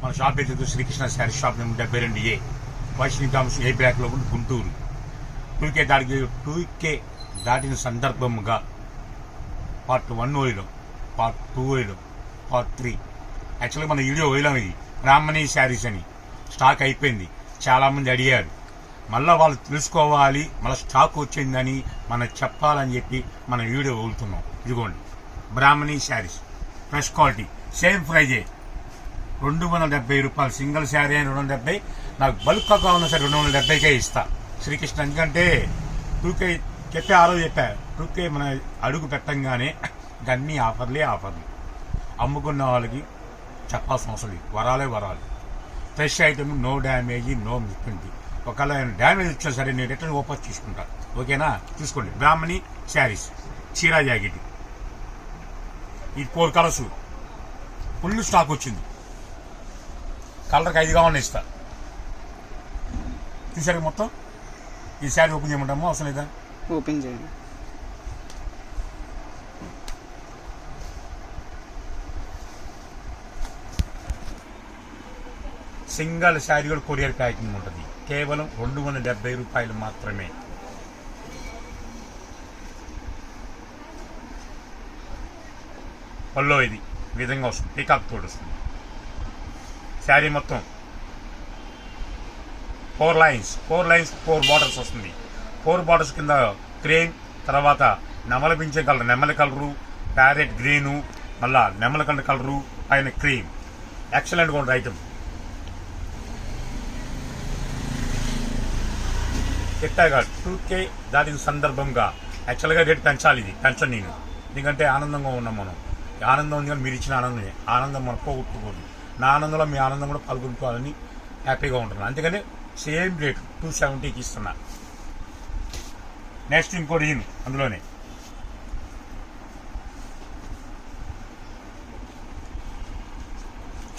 మన షాప్ ఎదుగు Srikrishna saree shop number 72A Vaishnavi commerce A బ్లాక్లో ఉంది గుంటూరు. 2K దాటిన సందర్భంగా పార్ట్ 1 వేయడం, పార్ట్ 2 వేయడం, పార్ట్ 3. యాక్చువల్గా మన వీడియో వేయడం ఇది బ్రాహ్మణి శారీస్ అని స్టాక్ అయిపోయింది. చాలామంది అడిగారు, మళ్ళీ వాళ్ళు తెలుసుకోవాలి, మళ్ళీ స్టాక్ వచ్చిందని మనం చెప్పాలని చెప్పి మన వీడియో వదులుతున్నాం. ఇదిగోండి బ్రాహ్మణి శారీస్, ఫ్రెష్ క్వాలిటీ, సేమ్ ప్రైజే 270 రూపాయలు. సింగిల్ శారీ అని 270, నాకు బల్క్గా ఉన్న సరే 270కే ఇస్తా శ్రీకృష్ణ. ఎందుకంటే 2K చెప్పే ఆ రోజు చెప్పా, 2K మన అడుగు పెట్టంగానే అన్ని ఆఫర్లే. అమ్ముకున్న వాళ్ళకి చెప్పాల్సిన అవసరం లేదు, వరాలే వరాలు. Fresh item, no damage, no misprint. ఒకవేళ డ్యామేజ్ వచ్చినా సరే నేను రిటర్న్ ఓపెన్ తీసుకుంటా. ఓకేనా? చూసుకోండి బ్రాహ్మణి శారీస్, చీరా జాకెట్. ఈ 4 కలర్స్ ఫుల్ స్టాక్ వచ్చింది. కలర్కి 5 కావాలని ఇస్తా. చూసారు మొత్తం. ఈ శారీ ఓపెన్ చేయమంటాము, అవసరం లేదా? ఓపెన్ చేయండి. సింగిల్ శారీ కూడా కొరియర్ ప్యాకింగ్ ఉంటుంది. కేవలం 270 రూపాయలు మాత్రమే. పల్లో ఇది ఈ విధంగా వస్తుంది, పీకాక్ తోడు వస్తుంది. శారీ మొత్తం 4 లైన్స్, 4 బార్డర్స్ వస్తుంది. 4 బార్డర్స్ కింద క్రీమ్, తర్వాత నెమలిపించే కలర్, నెమలి కలరు, ప్యారెట్ గ్రీను, మళ్ళా నెమలకండ కలరు, పైన క్రీమ్. ఎక్సలెంట్గా ఉంటుంది ఐటమ్. చెప్పాగా 2K దాటిన సందర్భంగా యాక్చువల్గా రేట్ పెంచాలి. ఇది పెంచండి నేను, ఎందుకంటే ఆనందంగా ఉన్నాం మనం. ఆనందం ఉంది కానీ మీరు ఇచ్చిన ఆనందమే. ఆనందం మనం పోగొట్టుకోదు. నా ఆనందంలో మీ ఆనందం కూడా పాల్గొనుకోవాలని హ్యాపీగా ఉంటున్నాను. అందుకని సేమ్ రేట్ 270కి ఇస్తున్నా. నెక్స్ట్ ఇంకోటి అందులోనే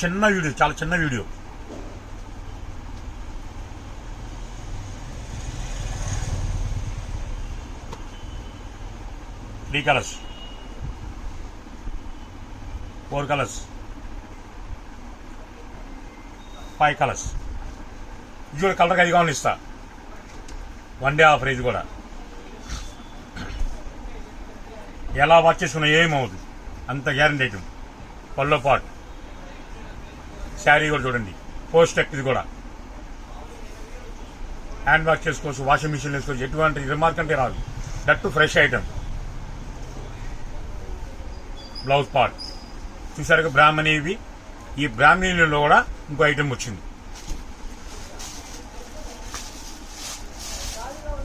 చిన్న వీడియో, చాలా చిన్న video. Three colours, 4 colours, 5 colours. ఇది కూడా కలర్కి 5 కావాలని ఇస్తా. 1 డే ఆఫర్. ఇది కూడా ఎలా వాచ్ చేసుకున్నా ఏమవుతుంది, అంత గ్యారంటీ ఐటమ్. పల్లో పాట్ శారీ కూడా చూడండి, పోస్ట్ టెక్. ఇది కూడా హ్యాండ్ వాష్ చేసుకోవచ్చు, వాషింగ్ మిషన్ వేసుకోవచ్చు. ఎటువంటి రిమార్క్ అంటే రాదు. That fresh item. Blouse part చూసారుగా బ్రాహ్మణి. ఇవి ఈ బ్రాహ్మణిలో కూడా ఇంకో ఐటమ్ వచ్చింది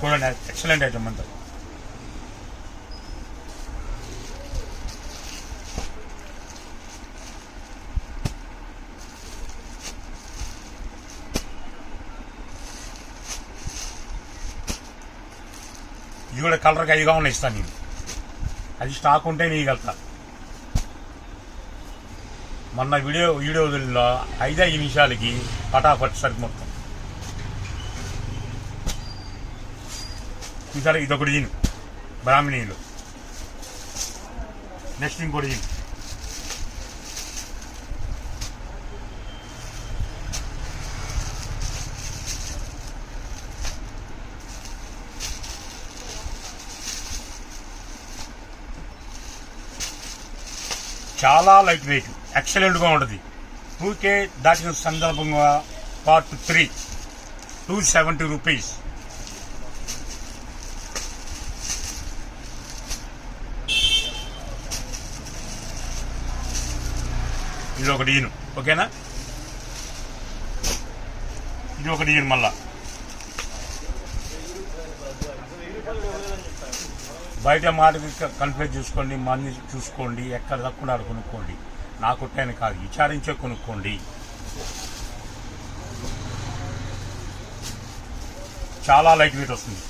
చూడండి. ఎక్సలెంట్ ఐటమ్ అంతా. ఇది కూడా కలర్కి 5 కావాలని ఇస్తాను నేను. అది స్టాక్ ఉంటే నీగలుగుతా. మొన్న వీడియో వదిలిలో 5 నిమిషాలకి పటాపట్ సరికి మొత్తం చూసారా. ఇదొకటి బ్రాహ్మణీలు. నెక్స్ట్ ఇంకోటి చాలా లైట్ వెయిట్, ఎక్సలెంట్గా ఉంటుంది. 2K దాటిన సందర్భంగా పార్ట్ 3 270 రూపీస్. ఇది ఒకటి ఓకేనా. ఇది ఒకటి మళ్ళా బయట మాటకి కన్ఫ్యూజ్ చూసుకోండి, మనీ చూసుకోండి, ఎక్కడ తక్కువ కొనుక్కోండి. నా కొట్టాను కాదు, విచారించే కొనుక్కోండి. చాలా లైట్ వెయిట్ వస్తుంది.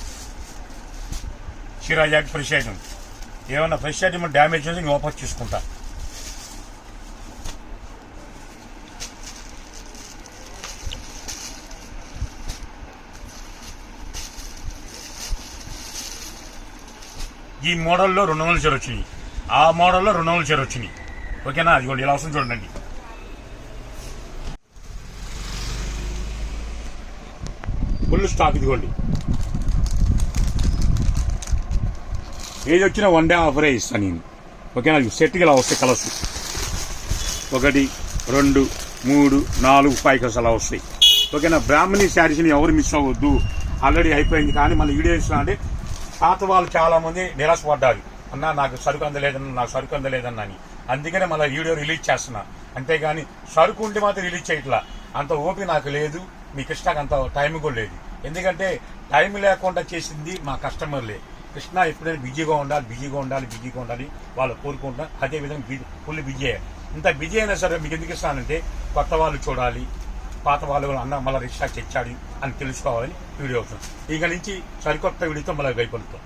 చీరా జాకెట్ ఫ్రెష్ ఐటమ్. ఏమన్నా ఫ్రెష్ ఐటమ్ డ్యామేజ్ చేసి నేను ఓపెన్ చేసుకుంటా. ఈ మోడల్లో 200 చీర వచ్చినాయి, ఆ మోడల్లో 200 చీర వచ్చినాయి. ఓకేనా? అదిగోండి ఇలా వస్తుంది చూడండి. ఫుల్ స్టాక్ ఇదిగోండి. ఏది వచ్చినా 1 డే ఆఫరే ఇస్తాను నేను. ఓకేనా? సెట్కి ఇలా వస్తాయి కలర్స్. 1, 2, 3, 4, 5 కలర్స్ అలా వస్తాయి. ఓకేనా? బ్రాహ్మణి శారీస్ని ఎవరు మిస్ అవ్వద్దు. ఆల్రెడీ అయిపోయింది, కానీ మళ్ళీ వీడియో ఇస్తున్నా అంటే పాత వాళ్ళు చాలా మంది నిరాశపడ్డారు. అన్నా నాకు సరుకు అందలేదన్నా అని. అందుకనే మళ్ళీ వీడియో రిలీజ్ చేస్తున్నా. అంతేగాని సరుకు ఉంటే మాత్రం రిలీజ్ చేయట్లా. అంత ఓపిక నాకు లేదు, మీ కృష్ణకు అంత టైం కూడా లేదు. ఎందుకంటే టైం లేకుండా చేసింది మా కస్టమర్లే. కృష్ణ ఎప్పుడైనా బిజీగా ఉండాలి వాళ్ళు కోరుకుంటున్నారు. అదేవిధంగా ఫుల్ బిజీ అయ్యారు. ఇంత బిజీ అయినా సరే మీకు ఎందుకు ఇస్తానంటే కొత్త వాళ్ళు చూడాలి, పాత వాళ్ళు అన్న మళ్ళీ రిక్షా తెచ్చాడు అని తెలుసుకోవాలని వీడియో అవుతుంది. ఇక నుంచి సరికొత్త వీడియోతో మళ్ళీ వైపుతాం.